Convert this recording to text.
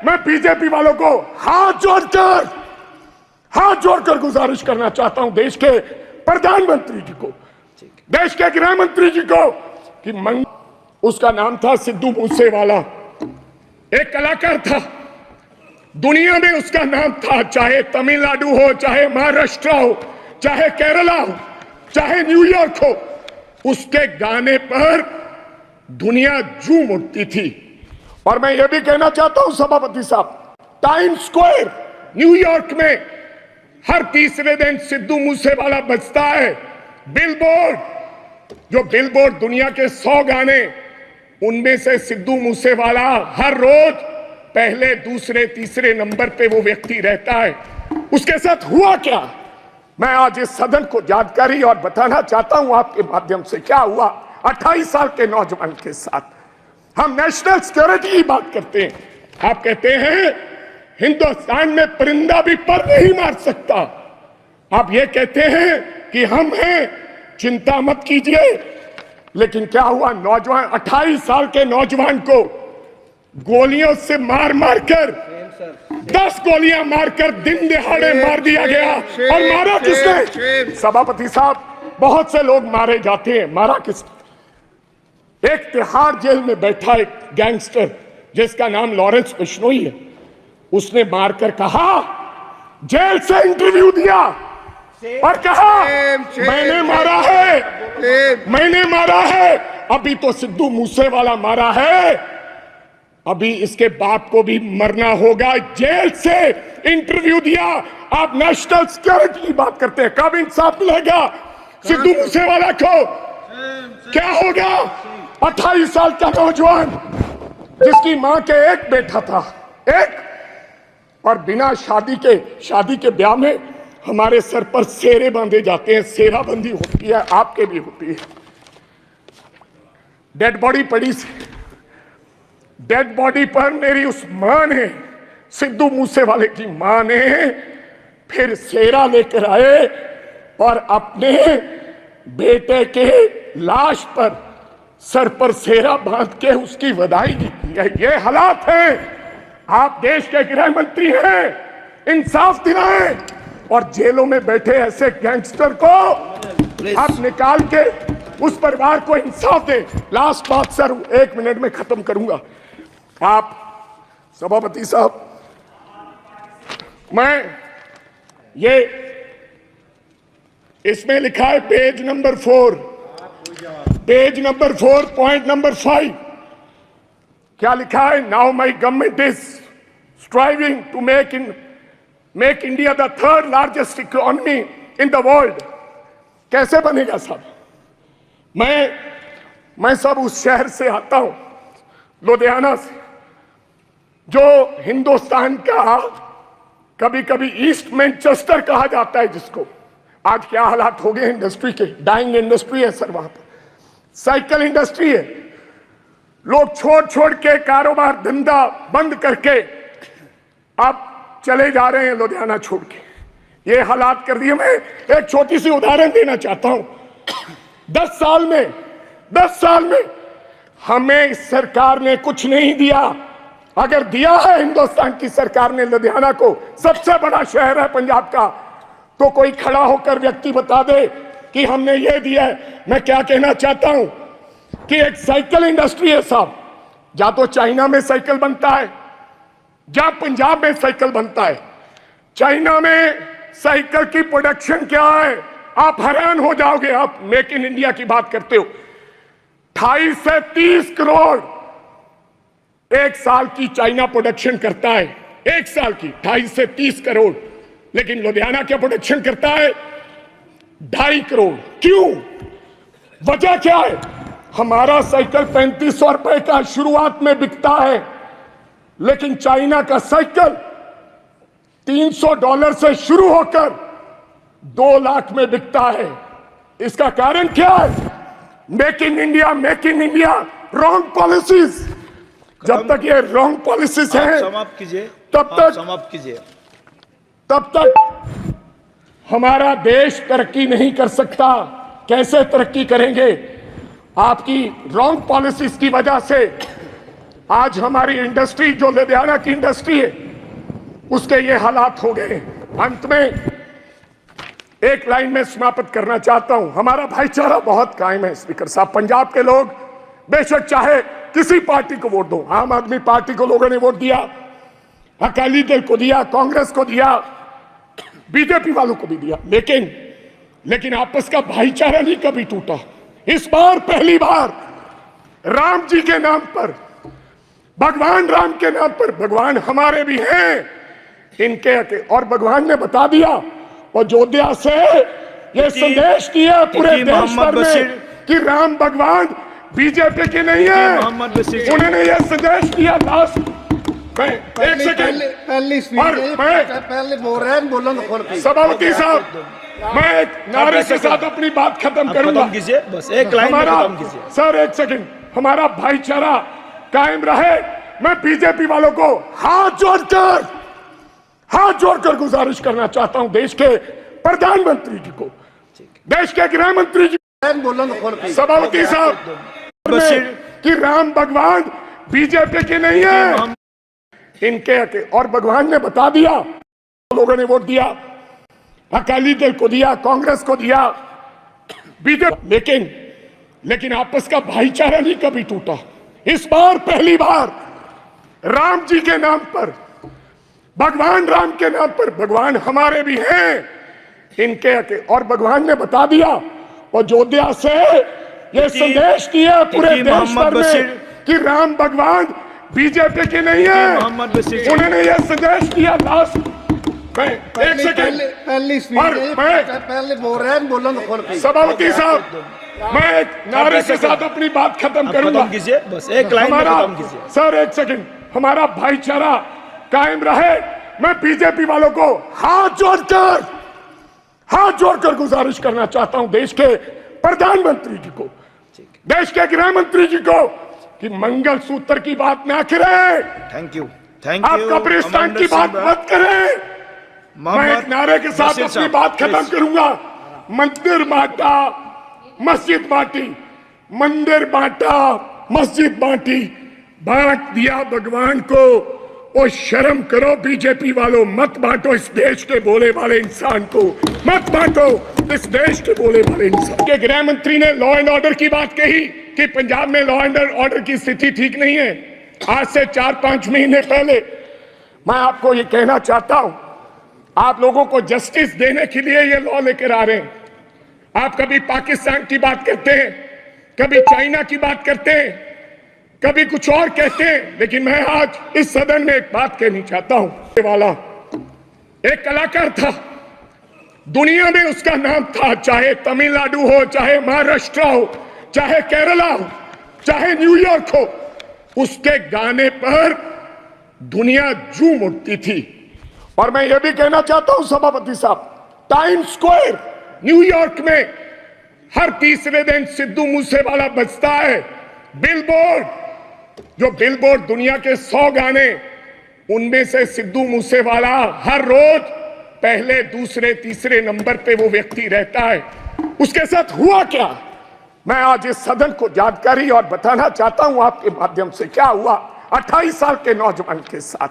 मैं बीजेपी वालों को हाथ जोड़कर गुजारिश करना चाहता हूं, देश के प्रधानमंत्री जी को, देश के गृह मंत्री जी को, कि उसका नाम था सिद्धू मूसेवाला, एक कलाकार था, दुनिया में उसका नाम था। चाहे तमिलनाडु हो, चाहे महाराष्ट्र हो, चाहे केरला हो, चाहे न्यूयॉर्क हो, उसके गाने पर दुनिया झूम उठती थी। और मैं ये भी कहना चाहता हूं सभापति साहब, टाइम स्क्वायर न्यूयॉर्क में हर तीसरे दिन सिद्धू मूसेवाला बजता है। बिलबोर्ड दुनिया के 100 गाने, उनमें से सिद्धू मूसेवाला हर रोज पहले, दूसरे, तीसरे नंबर पे वो व्यक्ति रहता है। उसके साथ हुआ क्या, मैं आज इस सदन को जानकारी और बताना चाहता हूं आपके माध्यम से। क्या हुआ 28 साल के नौजवान के साथ? हम नेशनल सिक्योरिटी की बात करते हैं, आप कहते हैं हिंदुस्तान में परिंदा भी पर नहीं मार सकता। आप ये कहते हैं कि हम हैं, चिंता मत कीजिए। लेकिन क्या हुआ, नौजवान 28 साल के नौजवान को गोलियों से मार मारकर 10 गोलियां मारकर दिन दिहाड़े मार दिया गया। और मारा किसने? सभापति साहब, बहुत से लोग मारे जाते हैं, मारा किसने? एक तिहाड़ जेल में बैठा एक गैंगस्टर जिसका नाम लॉरेंस बिश्नोई है, उसने मारकर कहा, जेल से इंटरव्यू दिया और कहा मैंने मारा है। अभी तो सिद्धू मूसेवाला मारा है, अभी इसके बाप को भी मरना होगा। जेल से इंटरव्यू दिया। आप नेशनल सिक्योरिटी की बात करते हैं, कब इंसाफ मिलेगा सिद्धू मूसेवाला को? क्या होगा? 28 साल का नौजवान जिसकी मां के एक बेटा था, एक, और बिना शादी के ब्याह में हमारे सर पर सेरे बांधे जाते हैं, सेराबंदी होती है, आपके भी होती है। डेड बॉडी पड़ी, डेड बॉडी पर मेरी उस मां ने, सिद्धू मूसेवाले की मां ने फिर सेरा लेकर आए और अपने बेटे के लाश पर सर पर सेरा बांध के उसकी विदाई दी है। ये हालात हैं। आप देश के गृह मंत्री हैं, इंसाफ दिलाएं और जेलों में बैठे ऐसे गैंगस्टर को आप निकाल के उस परिवार को इंसाफ दें। लास्ट बात सर, 1 मिनट में खत्म करूंगा। आप सभापति साहब, मैं ये इसमें लिखा है पेज नंबर 4, पॉइंट नंबर 5, क्या लिखा है? Now my government is striving to make India the 3rd largest economy in the world. कैसे बनेगा साहब? मैं सब उस शहर से आता हूं, लुधियाना से, जो हिंदुस्तान का कभी कभी ईस्ट मैनचेस्टर कहा जाता है, जिसको आज क्या हालात हो गए इंडस्ट्री के, डाइंग इंडस्ट्री है सर, वहां पर साइकिल इंडस्ट्री है। लोग छोड़ के कारोबार धंधा बंद करके अब चले जा रहे हैं लुधियाना छोड़ के। ये हालात कर दिए। मैं एक छोटी सी उदाहरण देना चाहता हूं। 10 साल में हमें इस सरकार ने कुछ नहीं दिया। अगर दिया है हिंदुस्तान की सरकार ने लुधियाना को, सबसे बड़ा शहर है पंजाब का, तो कोई खड़ा होकर व्यक्ति बता दे कि हमने ये दिया है। मैं क्या कहना चाहता हूं कि एक साइकिल इंडस्ट्री है साहब, या तो चाइना में साइकिल बनता है, या पंजाब में साइकिल बनता है। चाइना में साइकिल की प्रोडक्शन क्या है, आप हैरान हो जाओगे। आप मेक इन इंडिया की बात करते हो, 28 से 30 करोड़ एक साल की चाइना प्रोडक्शन करता है, एक साल की 28 से 30 करोड़। लेकिन लुधियाना क्या प्रोडक्शन करता है? 2.5 करोड़। क्यों? वजह क्या है? हमारा साइकिल 3500 रुपए का शुरुआत में बिकता है, लेकिन चाइना का साइकिल $300 से शुरू होकर 2 लाख में बिकता है। इसका कारण क्या है? Make in India wrong policies. जब तक ये रॉन्ग पॉलिसीज हैं, समाप्त कीजिए, तब तक हमारा देश तरक्की नहीं कर सकता। कैसे तरक्की करेंगे? आपकी रॉन्ग पॉलिसीज की वजह से आज हमारी इंडस्ट्री जो लुधियाना की इंडस्ट्री है उसके ये हालात हो गए। अंत में एक लाइन में समाप्त करना चाहता हूं, हमारा भाईचारा बहुत कायम है स्पीकर साहब। पंजाब के लोग बेशक चाहे किसी पार्टी को वोट दो, आम आदमी पार्टी को लोगों ने वोट दिया, अकाली दल को दिया, कांग्रेस को दिया, बीजेपी वालों को भी दिया, लेकिन आपस का भाईचारा नहीं कभी टूटा। इस बार पहली बार राम जी के नाम पर, भगवान राम के नाम पर, भगवान हमारे भी हैं इनके, और भगवान ने बता दिया और अयोध्या से ये संदेश दिया पूरे देश भर में कि राम भगवान बीजेपी के नहीं है। उन्होंने ये संदेश दिया। लास्ट एक सेकंड पहले बोल रहे हैं, बोलो तो खोल के। सभापति साहब, मैं एक नारे के साथ अपनी बात खत्म करूंगा। बस एक लाइन में खत्म कीजिए। सर एक सेकंड, हमारा भाईचारा कायम रहे। मैं बीजेपी वालों को हाथ जोड़कर गुजारिश करना चाहता हूं, देश के प्रधानमंत्री जी को, देश के गृह मंत्री जी, बोलो तो खोल के। सभापति साहब, कि राम भगवान बीजेपी के नहीं है इनके, और भगवान ने बता दिया, लोगों ने वोट दिया, अकाली दल को दिया, कांग्रेस को दिया, बीजेपी, लेकिन आपस का भाईचारा नहीं कभी टूटा। इस बार पहली बार राम जी के नाम पर, भगवान राम के नाम पर, भगवान हमारे भी हैं इनके, और भगवान ने बता दिया और अयोध्या से ये संदेश दिया पूरे देश भर में कि राम भगवान बीजेपी के नहीं है। उन्होंने ये संदेश दिया। लास्ट एक सेकंड, पहले बोल रहे हैं, बोलो तो खोल के। सभापति साहब, मैं एक नारे के साथ अपनी बात खत्म करूंगा। बस एक लाइन में खत्म कीजिए। सर एक सेकंड, हमारा भाईचारा कायम रहे। मैं बीजेपी वालों को हाथ जोड़कर गुजारिश करना चाहता हूं, देश के प्रधानमंत्री जी को, देश के गृह मंत्री जी को, कि मंगल सूत्र की बात ना करें। थैंक यू आप कब्रिस्तान की बात मत करें। मैं एक नारे के साथ अपनी बात खत्म करूंगा। मंदिर बांटा, मस्जिद बांटी, मंदिर बांटा, मस्जिद बांटी, बांट दिया भगवान को। ओ शर्म करो बीजेपी वालों, मत बांटो इस देश के बोले वाले इंसान को, मत बांटो इस देश के बोले वाले इंसान के। गृह मंत्री ने लॉ एंड ऑर्डर की बात कही कि पंजाब में लॉ एंड ऑर्डर की स्थिति ठीक नहीं है। आज से 4-5 महीने पहले मैं आपको ये कहना चाहता हूं, आप लोगों को जस्टिस देने के लिए ये लॉ लेकर आ रहे हैं। आप कभी पाकिस्तान की बात करते हैं, कभी चाइना की बात करते हैं, कभी कुछ और कहते हैं, लेकिन मैं आज इस सदन में एक बात कहनी चाहता हूं। वाला एक कलाकार था, दुनिया में उसका नाम था, चाहे तमिलनाडु हो, चाहे महाराष्ट्र हो, चाहे केरला हो, चाहे न्यूयॉर्क हो, उसके गाने पर दुनिया झूम उठती थी। और मैं ये भी कहना चाहता हूं सभापति साहब, टाइम स्क्वायर न्यूयॉर्क में हर तीसरे दिन सिद्धू मूसेवाला बजता है। बिलबोर्ड, जो बिलबोर्ड दुनिया के 100 गाने, उनमें से सिद्धू मूसेवाला हर रोज पहले, दूसरे, तीसरे नंबर पे वो व्यक्ति रहता है। उसके साथ हुआ क्या, मैं आज इस सदन को जानकारी और बताना चाहता हूं आपके माध्यम से क्या हुआ 28 साल के नौजवान के साथ।